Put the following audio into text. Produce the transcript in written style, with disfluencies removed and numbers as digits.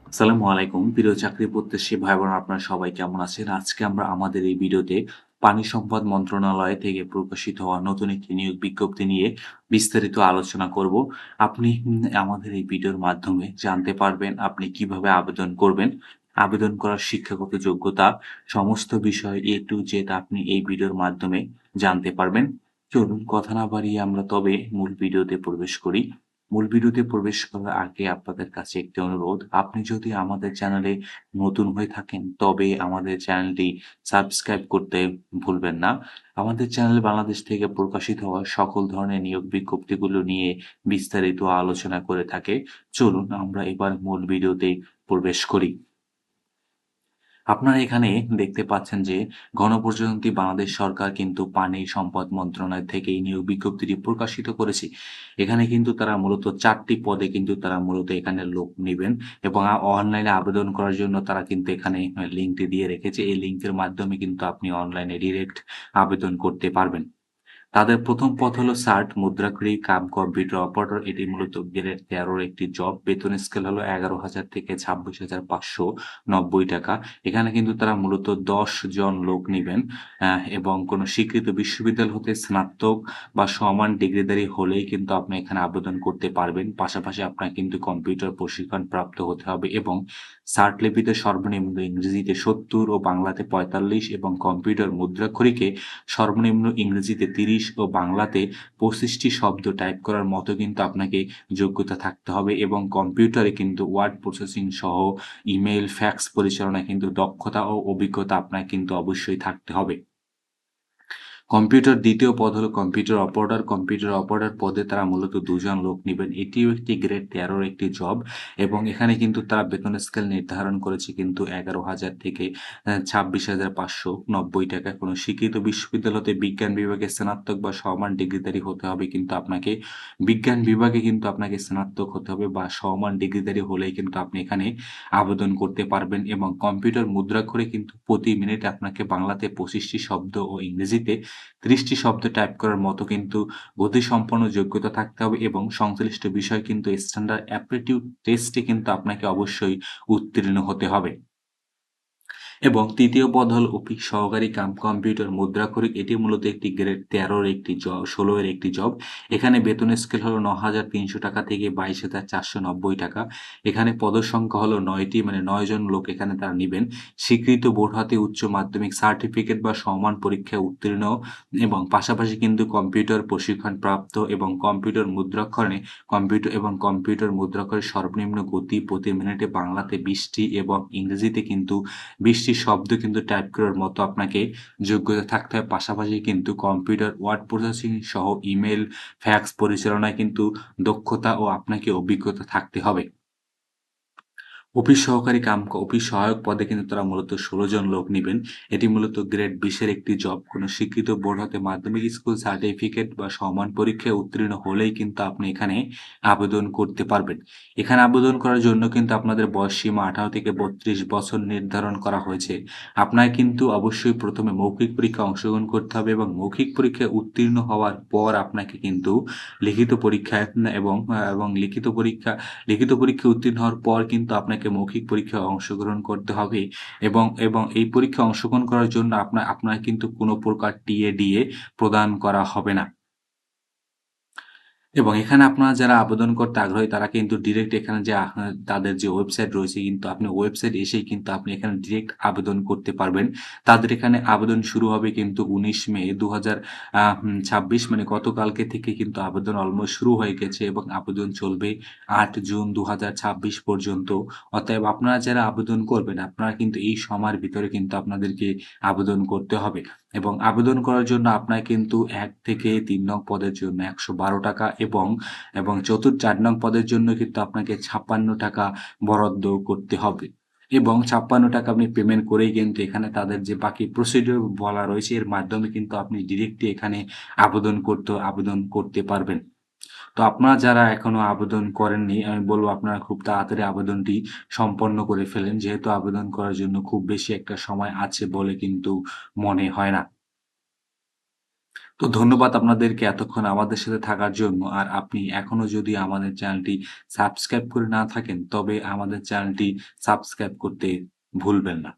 আসসালামু আলাইকুম। প্রিয় চাকরি প্রত্যাশী ভাই বোনেরা আপনারা সবাই কেমন আছেন? আজকে আমরা আমাদের এই ভিডিওতে পানি সম্পদ মন্ত্রণালয় থেকে প্রকাশিত হওয়া নতুন একটি নিয়োগ বিজ্ঞপ্তি নিয়ে বিস্তারিত আলোচনা করব। আপনি আমাদের এই ভিডিওর মাধ্যমে জানতে পারবেন আপনি কিভাবে আবেদন করবেন, আবেদন করার শিক্ষাগত যোগ্যতা, সমস্ত বিষয় A to Z আপনি এই ভিডিওর মাধ্যমে জানতে পারবেন। চলুন কথা না বাড়িয়ে আমরা তবে মূল ভিডিওতে প্রবেশ করি। মূল ভিডিওতে প্রবেশ করার আগে আপনাদের কাছে একটি অনুরোধ, আপনি যদি আমাদের চ্যানেলে নতুন হয়ে থাকেন তবে আমাদের চ্যানেলটি সাবস্ক্রাইব করতে ভুলবেন না। আমাদের চ্যানেল বাংলাদেশ থেকে প্রকাশিত হওয়া সকল ধরনের নিয়োগ বিজ্ঞপ্তিগুলো নিয়ে বিস্তারিত আলোচনা করে থাকে। চলুন আমরা এবার মূল ভিডিওতে প্রবেশ করি। আপনারা এখানে দেখতে পাচ্ছেন যে গণপ্রজাতন্ত্রী বাংলাদেশ সরকার কিন্তু পানি সম্পদ মন্ত্রণালয় থেকে এই নিয়োগ বিজ্ঞপ্তিটি প্রকাশিত করেছে। এখানে কিন্তু তারা মূলত ৪ টি পদে কিন্তু তারা মূলত এখানে লোক নিবেন এবং অনলাইনে আবেদন করার জন্য তারা কিন্তু এখানে লিঙ্কটি দিয়ে রেখেছে। এই লিঙ্কের মাধ্যমে কিন্তু আপনি অনলাইনে ডিরেক্ট আবেদন করতে পারবেন। তাদের ১ম পদ হলো সার্ট মুদ্রাক্ষরী কাম কম্পিউটার অপারেটর। এটি মূলত গ্রেড ১৩ র একটি জব। বেতন স্কেল হলো ১১,০০০ থেকে ২৬,৫৯০ টাকা। এখানে কিন্তু তারা মূলত ১০ জন লোক নিবেন এবং কোনো স্বীকৃত বিশ্ববিদ্যালয় হতে স্নাতক বা সমান ডিগ্রিধারী হলেই কিন্তু আপনি এখানে আবেদন করতে পারবেন। পাশাপাশি আপনার কিন্তু কম্পিউটার প্রশিক্ষণ প্রাপ্ত হতে হবে এবং সার্ট লিপিতে সর্বনিম্ন ইংরেজিতে ৭০ ও বাংলাতে ৪৫ এবং কম্পিউটার মুদ্রাক্ষরীকে সর্বনিম্ন ইংরেজিতে ৩০ ও বাংলাতে ২৫ টি শব্দ টাইপ করার মতো কিন্তু আপনাকে যোগ্যতা থাকতে হবে এবং কম্পিউটারে কিন্তু ওয়ার্ড প্রসেসিং সহ ইমেইল, ফ্যাক্স পরিচালনায় কিন্তু দক্ষতা ও অভিজ্ঞতা আপনার কিন্তু অবশ্যই থাকতে হবে। কম্পিউটার ২য় পদ হলো কম্পিউটার অপারেটর। কম্পিউটার অপারেটর পদে তারা মূলত ২ জন লোক নিবেন। এটিও একটি গ্রেড ১৩ র একটি জব এবং এখানে কিন্তু তারা বেতন স্কেল নির্ধারণ করেছে কিন্তু ১১,০০০ থেকে ২৬,৫৯০ টাকা। কোনো স্বীকৃত বিশ্ববিদ্যালয় হতে বিজ্ঞান বিভাগে স্নাতক বা সমান ডিগ্রিধারী হতে হবে কিন্তু আপনাকে। বিজ্ঞান বিভাগে কিন্তু আপনাকে স্নাতক হতে হবে বা সমান ডিগ্রিধারী হলেই কিন্তু আপনি এখানে আবেদন করতে পারবেন এবং কম্পিউটার মুদ্রাক্ষরে কিন্তু প্রতি মিনিটে আপনাকে বাংলাতে ২৫ টি শব্দ ও ইংরেজিতে ৩০ টি শব্দ টাইপ করার মতো কিন্তু গতিসম্পন্ন যোগ্যতা থাকতে হবে এবং সংশ্লিষ্ট বিষয় কিন্তু স্ট্যান্ডার্ড অ্যাপটিটিউড টেস্টে কিন্তু আপনাকে অবশ্যই উত্তীর্ণ হতে হবে। এবং ৩য় পদ হল অফিস সহকারী কাম কম্পিউটার মুদ্রাক্ষরিক। এটি মূলত একটি গ্রেড ১৩ র একটি ১৬ এর একটি জব। এখানে বেতন স্কেল হলো ৳৯,৩০০ থেকে ৳২২,৪৯০ টাকা। এখানে পদসংখ্যা হলো ৯ টি মানে ৯ জন লোক এখানে তারা নিবেন। স্বীকৃত বোর্ড হতে উচ্চ মাধ্যমিক সার্টিফিকেট বা সমান পরীক্ষায় উত্তীর্ণ এবং পাশাপাশি কিন্তু কম্পিউটার প্রশিক্ষণ প্রাপ্ত এবং কম্পিউটার মুদ্রাক্ষরে কম্পিউটার মুদ্রাক্ষরের সর্বনিম্ন গতি প্রতি মিনিটে বাংলাতে ২০ টি এবং ইংরেজিতে কিন্তু ২০ টি শব্দ কিন্তু টাইপ করার মতো আপনাকে যোগ্যতা থাকতে হবে। পাশাপাশি কিন্তু কম্পিউটার ওয়ার্ড প্রসেসিং সহ ইমেইল, ফ্যাক্স পরিচালনায় কিন্তু দক্ষতা ও আপনাকে অভিজ্ঞতা থাকতে হবে। অফিস সহায়ক পদে কিন্তু তারা মূলত ১৬ জন লোক নিবেন। এটি মূলত গ্রেড ২০ এর একটি জব। কোনো স্বীকৃত বোর্ড হতে মাধ্যমিক স্কুল সার্টিফিকেট বা সমান পরীক্ষায় উত্তীর্ণ হলেই কিন্তু আপনি এখানে আবেদন করতে পারবেন। এখানে আবেদন করার জন্য কিন্তু আপনাদের বয়সসীমা ১৮ থেকে ৩২ বছর নির্ধারণ করা হয়েছে। আপনার কিন্তু অবশ্যই ১ম এ মৌখিক পরীক্ষায় অংশগ্রহণ করতে হবে এবং মৌখিক পরীক্ষায় উত্তীর্ণ হওয়ার পর আপনাকে কিন্তু লিখিত পরীক্ষায় এবং লিখিত পরীক্ষায় উত্তীর্ণ হওয়ার পর কিন্তু আপনাকে মৌখিক পরীক্ষায় অংশগ্রহণ করতে হবে এবং এই পরীক্ষায় অংশগ্রহণ করার জন্য আপনার কিন্তু কোনো প্রকার টিএ/ডিএ প্রদান করা হবে না। এবং এখানে আপনারা যারা আবেদন করতে আগ্রহী তারা কিন্তু ডিরেক্ট এখানে যে তাদের যে ওয়েবসাইট রয়েছে কিন্তু আপনি ওয়েবসাইট এসেই কিন্তু আপনি এখানে ডিরেক্ট আবেদন করতে পারবেন। তাদের এখানে আবেদন শুরু হবে কিন্তু ১৯ মে ২০২৬ মানে গতকালকে থেকে কিন্তু আবেদন অলমোস্ট শুরু হয়ে গেছে এবং আবেদন চলবে ৮ জুন ২০২৬ পর্যন্ত। অতএব আপনারা যারা আবেদন করবেন আপনারা কিন্তু এই সময়ের ভিতরে কিন্তু আপনাদেরকে আবেদন করতে হবে। এবং আবেদন করার জন্য আপনার কিন্তু ১ থেকে ৩ নং পদের জন্য ৳১১২ এবং ৪ নং পদের জন্য কিন্তু আপনাকে ৳৫৬ বরাদ্দ করতে হবে। এবং ৳৫৬ আপনি পেমেন্ট করেই কিন্তু এখানে তাদের যে বাকি প্রসিডিউর বলা রয়েছে এর মাধ্যমে কিন্তু আপনি ডিরেক্টলি এখানে আবেদন করতে পারবেন। তো আপনারা যারা এখনো আবেদন করেননি আমি বলব আপনারা খুব তাড়াতাড়ি আবেদনটি সম্পন্ন করে ফেলেন। যেহেতু আবেদন করার জন্য খুব বেশি একটা সময় আছে বলে কিন্তু মনে হয় না। তো ধন্যবাদ আপনাদেরকে এতক্ষণ আমাদের সাথে থাকার জন্য। আর আপনি এখনো যদি আমাদের চ্যানেলটি সাবস্ক্রাইব করে না থাকেন, তবে আমাদের চ্যানেলটি সাবস্ক্রাইব করতে ভুলবেন না।